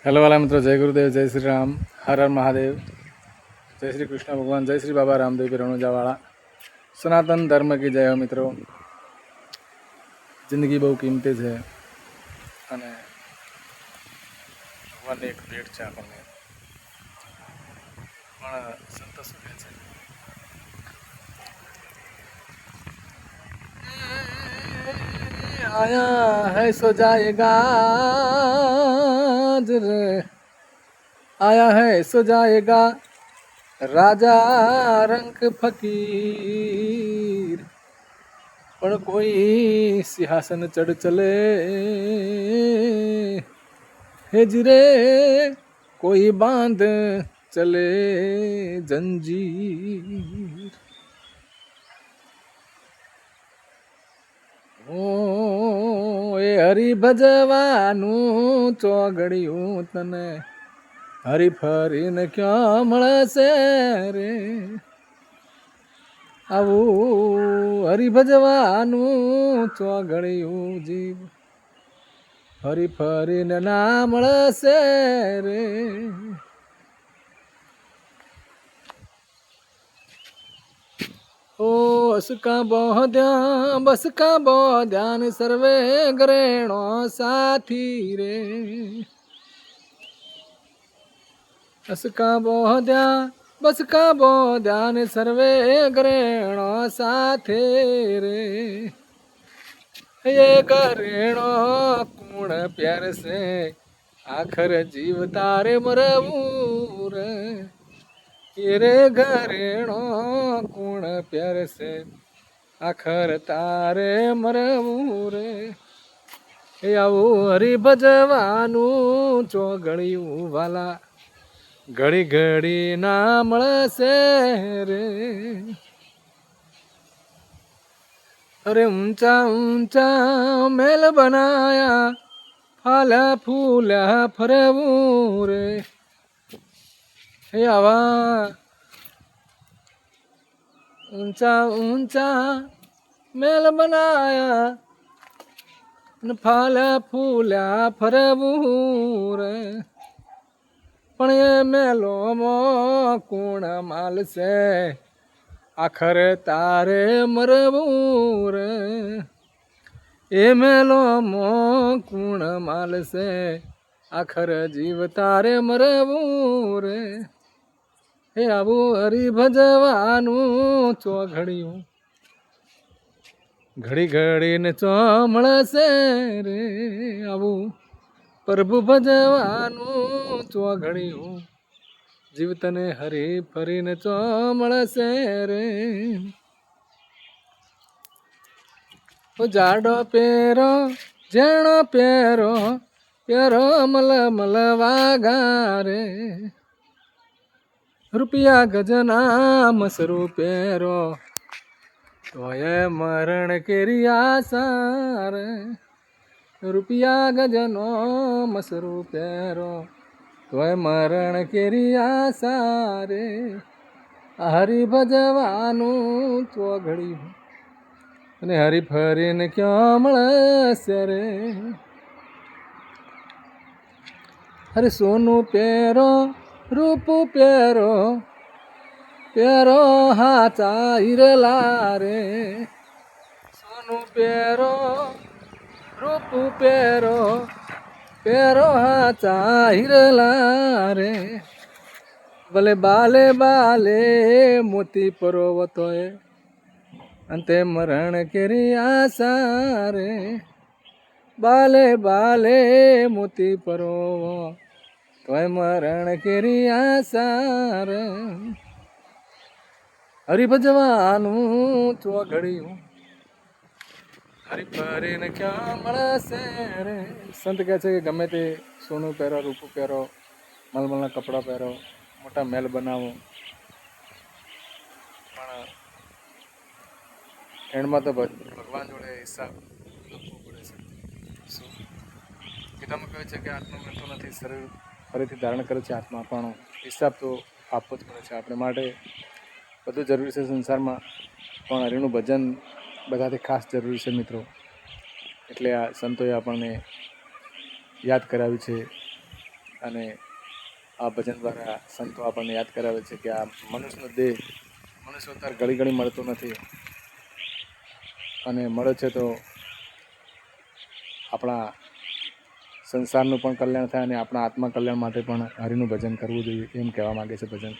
Hello वाला मित्रों, जय गुरुदेव, जय श्री राम, हर हर महादेव, जय श्री कृष्ण भगवान, जय श्री बाबा रामदेव रણુજાવાળા। सनातन धर्म की जय हो मित्रों। जिंदगी बहु किंमती है અને ભગવાનની એક ભેટ છે આપણને। પણ સંતો શું કહે છે? आया है सो जाएगा रे, आया है सो जाएगा राजा रंग फकीर, पण कोई सिंहासन चढ़ चले हेजरे, कोई बांध चले जंजीर। ओ ए हरि भजवानू ચોગડિયું તને હરી ફરીને ક્યાં મળશે રે। આવું હરી ભજવાનું ચોગડિયું જીવ હરી ફરીને ના મળશે રે। ओ उसका बस का बो ध्यान सर्वे ग्रहणो साथी रे। उसका बो ध्यान सर्वे ग्रहणो साथे रे। ये ग्रहणो कूण प्यार से आखर जीव तारे मरवूर। ये रे घरेणो कूण प्यार से आखर तारे मरवूर। ए आवू हरि भजवानू ચોગડિયું વાલા घड़ी घड़ी ना મળશે रे। अरे ऊंचा ऊंचा महल बनाया फाला फूला फरवूं रे। हे आवा ऊंचा ऊंचा महल बनाया फाला फूला फरवूं रे। पण ये मेलो मो कूण माल से आखर तारे मरवूं रे। ए मेलो मो कूण माल से आखर जीव तारे मरवूं रे। हे आवू हरि भजवानू ચોગડિયું ઘડી ઘડી ને ચો મળશે રે। આવુ પ્રભુ ભજવાનું ચોગડિયું જીવ તને હરી ફરીને ચો મળશે રે। જાડો પેરો ઝેણો પેરો પેરો મલ મલ વાગા રે। રૂપિયા ગજના મસરૂ પેરો તોય મરણ કેરી આશા રે। રૂપિયા ગજનો મસરૂ પેરો તોય મરણ કેરી આશા રે। હરી ભજવાનું ચોગડિયું અને હરી ફરીને ક્યાં મળશે રે। અરે સોનું પેરો રૂપ પેરો પેરો હાચા હિરલા રે। સોનું પેરો રૂપ પેરો પેરો હાચા હિરલા રે। ભલે બાલે બાલે મોતી પરોવતોય અંતે મરણ કેરી આશા રે। બાલે બાલે મોતી પરોવો તોય મરણ કેરી આશા રે। હરિ ભજવાનું ચોગડિયું હરી ફરીને ક્યાં મળશે રે। સંત કહે છે કે ગમે તે સોનું પહેરો, રૂપું પહેરો, મલમલના કપડાં પહેરો, મોટા મહેલ બનાવો, પણ એન્ડમાં તો ભગવાન જોડે હિસાબ આપવો પડે છે। શું ગીતામાં કહે છે કે આત્મા મરતો નથી, શરીર ફરીથી ધારણ કરે છે આત્મા, પણ હિસાબ તો આપવો જ પડે છે। આપણે માટે બધું જરૂરી છે સંસારમાં, પણ હરિનું ભજન બધાથી ખાસ જરૂરી છે મિત્રો। એટલે આ સંતોએ આપણને યાદ કરાવ્યું છે અને આ ભજન દ્વારા સંતો આપણને યાદ કરાવે છે કે આ મનુષ્યનો દેહ મનુષ્ય અવતાર ઘડી ઘડી મળતો નથી, અને મળે છે તો આપણા સંસારનું પણ કલ્યાણ થાય અને આપણા આત્મા કલ્યાણ માટે પણ હરિનું ભજન કરવું જોઈએ, એમ કહેવા માગે છે ભજન.